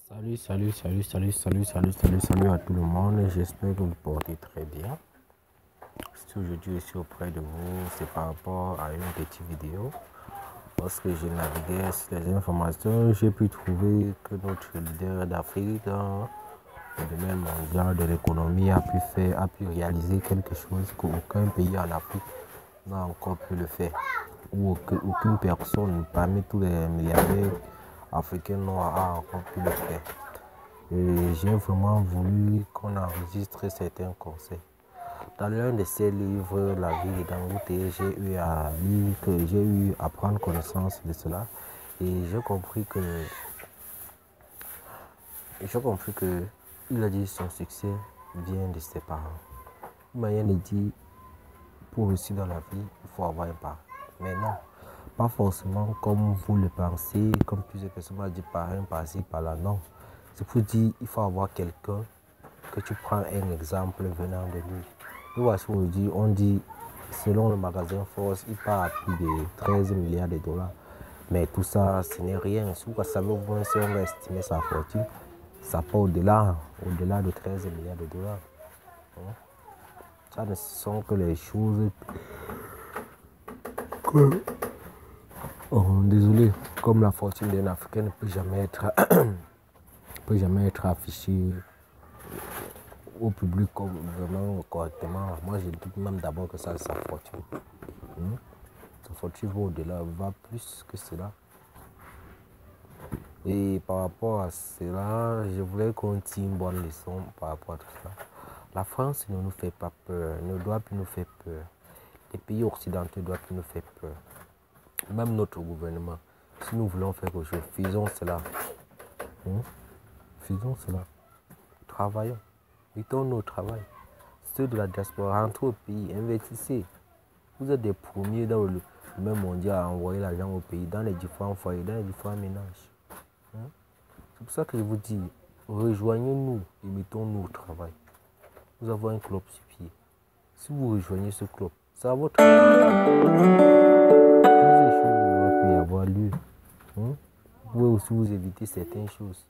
Salut à tout le monde. J'espère que vous portez très bien. Si aujourd'hui je suis auprès de vous, c'est par rapport à une petite vidéo. Lorsque je naviguais sur les informations, j'ai pu trouver que notre leader d'Afrique dans le domaine mondial de l'économie a pu réaliser quelque chose qu'aucun pays en Afrique n'a encore pu le faire. Ou aucune personne parmi tous les milliardaires africains n'a encore pu le faire. Et j'ai vraiment voulu qu'on enregistre certains conseils. Dans l'un de ces livres, La vie de Dangote, j'ai eu à prendre connaissance de cela. Et j'ai compris que il a dit son succès vient de ses parents. Une manière de dire, pour réussir dans la vie, il faut avoir un parent. Mais non, pas forcément comme vous le pensez, comme plusieurs personnes m'ont dit parrain, par-ci, par-là. Non. C'est pour dire il faut avoir quelqu'un que tu prends un exemple venant de lui. Et voici aujourd'hui, on dit, selon le magazine Force, il part à plus de 13 milliards de dollars. Mais tout ça, ce n'est rien. Si vous savez au moins si on va estimer sa fortune, ça part au-delà de 13 milliards de dollars. Ça ne sont que les choses que, désolé, comme la fortune d'un Africain ne peut jamais être affichée au public comme vraiment correctement. Moi, je dis même d'abord que ça, c'est sa fortune. Sa fortune va au-delà, va plus que cela. Et par rapport à cela, je voulais qu'on tire une bonne leçon par rapport à tout ça. La France ne nous fait pas peur, ne doit plus nous faire peur. Les pays occidentaux ne doivent plus nous faire peur. Même notre gouvernement, si nous voulons faire quelque chose, faisons cela. Faisons cela. Travaillons. Mettons-nous au travail. Ceux de la diaspora, rentrez au pays, investissez. Vous êtes des premiers dans le domaine mondial à envoyer l'argent au pays, dans les différents foyers, dans les différents ménages. C'est pour ça que je vous dis, rejoignez-nous et mettons-nous au travail. Nous avons un club sur pied. Si vous rejoignez ce club, c'est à votre choses doivent y avoir lieu. Vous pouvez aussi vous éviter certaines choses.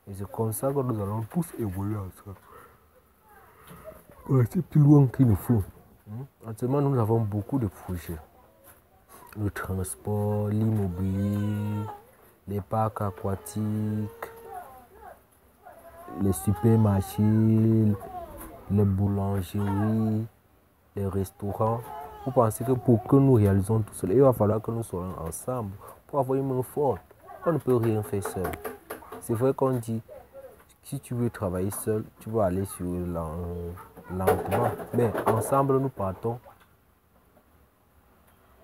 Et c'est comme ça que nous allons tous évoluer ensemble. C'est plus loin qu'il nous faut. Actuellement, nous avons beaucoup de projets. Le transport, l'immobilier, les parcs aquatiques, les supermarchés, les boulangeries, les restaurants. Vous pensez que pour que nous réalisons tout cela, il va falloir que nous soyons ensemble pour avoir une main forte. On ne peut rien faire seul. C'est vrai qu'on dit, si tu veux travailler seul, tu vas aller sur lentement. Mais ensemble, nous partons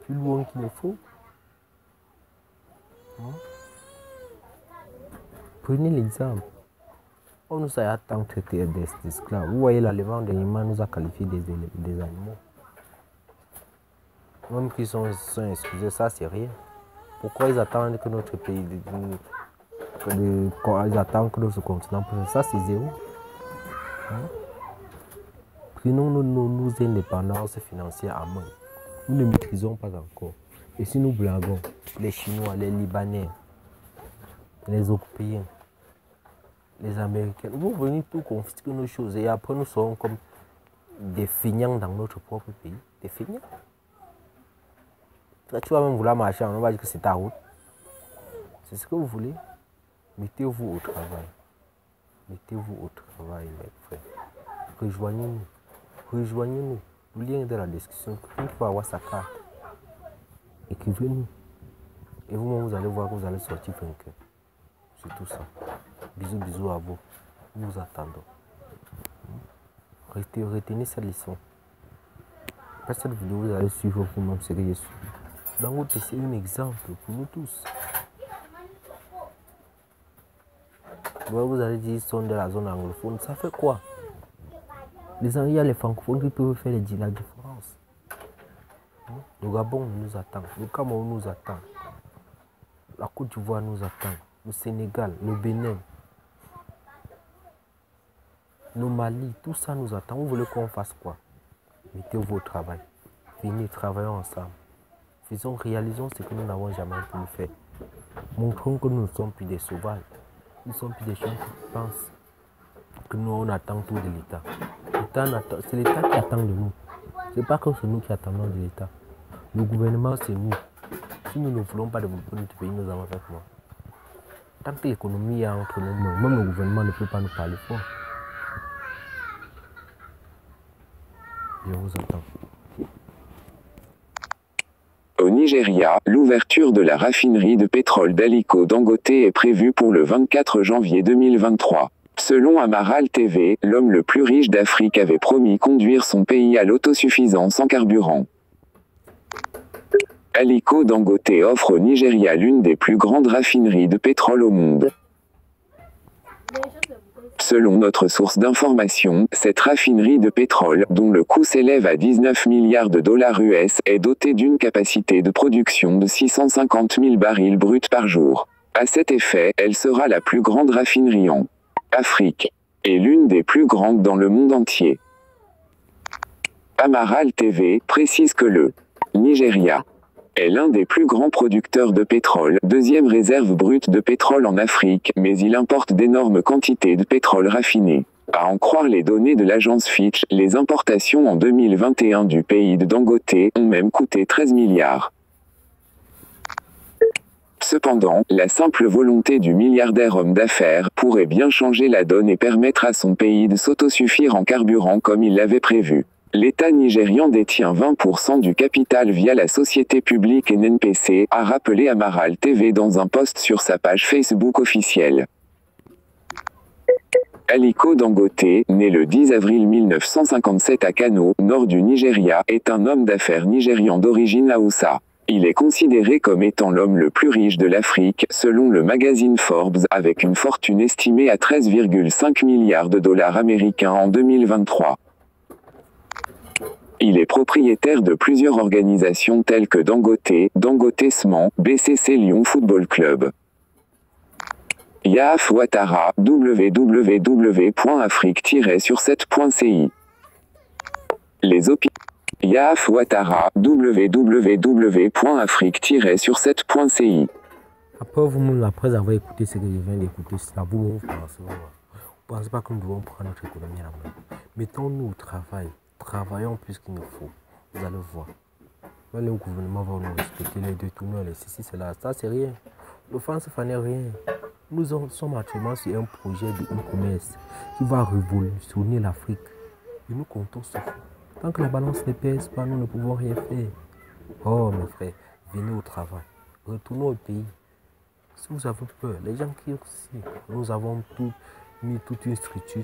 plus loin qu'il ne faut. Prenez l'exemple. On nous a tant traité d'esclaves. Vous voyez, l'Allemand dernièrement nous a qualifié des animaux. Même qu'ils sont excusés, ça c'est rien. Pourquoi ils attendent que notre pays, ils attendent que notre continent, ça c'est zéro. Prenons nos indépendances financières en main. Nous ne maîtrisons pas encore. Et si nous blaguons, les Chinois, les Libanais, les Européens, les Américains, vous venez tout confisquer nos choses et après nous serons comme des feignants dans notre propre pays. Des feignants. Là, tu vas même vouloir marcher, on va dire que c'est ta route. C'est ce que vous voulez. Mettez-vous au travail. Mettez-vous au travail, mes frères. Rejoignez-nous. Rejoignez-nous. Le lien est dans la description. Il faut avoir sa carte. Écrivez-nous. Et vous-même, vous allez voir que vous allez sortir vainqueur. C'est tout ça. Bisous, bisous à vous. Nous vous attendons. Retenez cette leçon. Après cette vidéo, vous allez suivre vous-même ce que je suis. Dangote, c'est un exemple pour nous tous. Vous allez dire qu'ils sont de la zone anglophone. Ça fait quoi? Il y a les francophones qui peuvent faire la différence. Le Gabon nous attend. Le Cameroun nous attend. La Côte d'Ivoire nous attend. Le Sénégal, le Bénin, le Mali, tout ça nous attend. Vous voulez qu'on fasse quoi? Mettez-vous au travail. Venez, travaillons ensemble. Réalisons ce que nous n'avons jamais pu faire. Montrons que nous ne sommes plus des sauvages. Ils sont plus des gens qui pensent que nous, on attend tout de l'État. C'est l'État qui attend de nous. Ce n'est pas que c'est nous qui attendons de l'État. Le gouvernement, c'est nous. Si nous ne voulons pas développer notre pays, nous allons faire quoi? Tant que l'économie est entre nous, même le gouvernement ne peut pas nous parler fort. Je vous entends. Au Nigeria, l'ouverture de la raffinerie de pétrole d'Aliko Dangote est prévue pour le 24 janvier 2023. Selon Amaral TV, l'homme le plus riche d'Afrique avait promis conduire son pays à l'autosuffisance en carburant. Aliko Dangote offre au Nigeria l'une des plus grandes raffineries de pétrole au monde. Selon notre source d'information, cette raffinerie de pétrole, dont le coût s'élève à 19 milliards de dollars US, est dotée d'une capacité de production de 650 000 barils bruts par jour. À cet effet, elle sera la plus grande raffinerie en Afrique et l'une des plus grandes dans le monde entier. Amaral TV précise que le Nigeria est l'un des plus grands producteurs de pétrole, deuxième réserve brute de pétrole en Afrique, mais il importe d'énormes quantités de pétrole raffiné. À en croire les données de l'agence Fitch, les importations en 2021 du pays de Dangote ont même coûté 13 milliards. Cependant, la simple volonté du milliardaire homme d'affaires pourrait bien changer la donne et permettre à son pays de s'autosuffire en carburant comme il l'avait prévu. L'État nigérian détient 20% du capital via la société publique NNPC, a rappelé Amaral TV dans un post sur sa page Facebook officielle. Aliko Dangote, né le 10 avril 1957 à Kano, nord du Nigeria, est un homme d'affaires nigérian d'origine Hausa. Il est considéré comme étant l'homme le plus riche de l'Afrique, selon le magazine Forbes, avec une fortune estimée à 13,5 milliards de dollars américains en 2023. Il est propriétaire de plusieurs organisations telles que Dangote, Dangote Cement, BCC Lyon Football Club. Yaaf Ouattara, www.afrique-sur7.ci. Les opinions. Yaaf Ouattara, www.afrique-sur7.ci. Après avoir écouté ce que je viens d'écouter, ça vous pensez pas que nous devons prendre notre économie à la main. Mettons-nous au travail. Travaillons plus qu'il nous faut. Vous allez voir. Même le gouvernement va nous respecter, les détourneurs, les ceci, cela. Ça, c'est rien. L'offense, ça n'est rien. Nous sommes actuellement sur un projet de e-commerce qui va révolutionner l'Afrique. Et nous comptons sur ça. Tant que la balance ne pèse pas, nous ne pouvons rien faire. Oh, mes frères, venez au travail. Retournons au pays. Si vous avez peur, les gens qui aussi, nous avons mis toute une structure.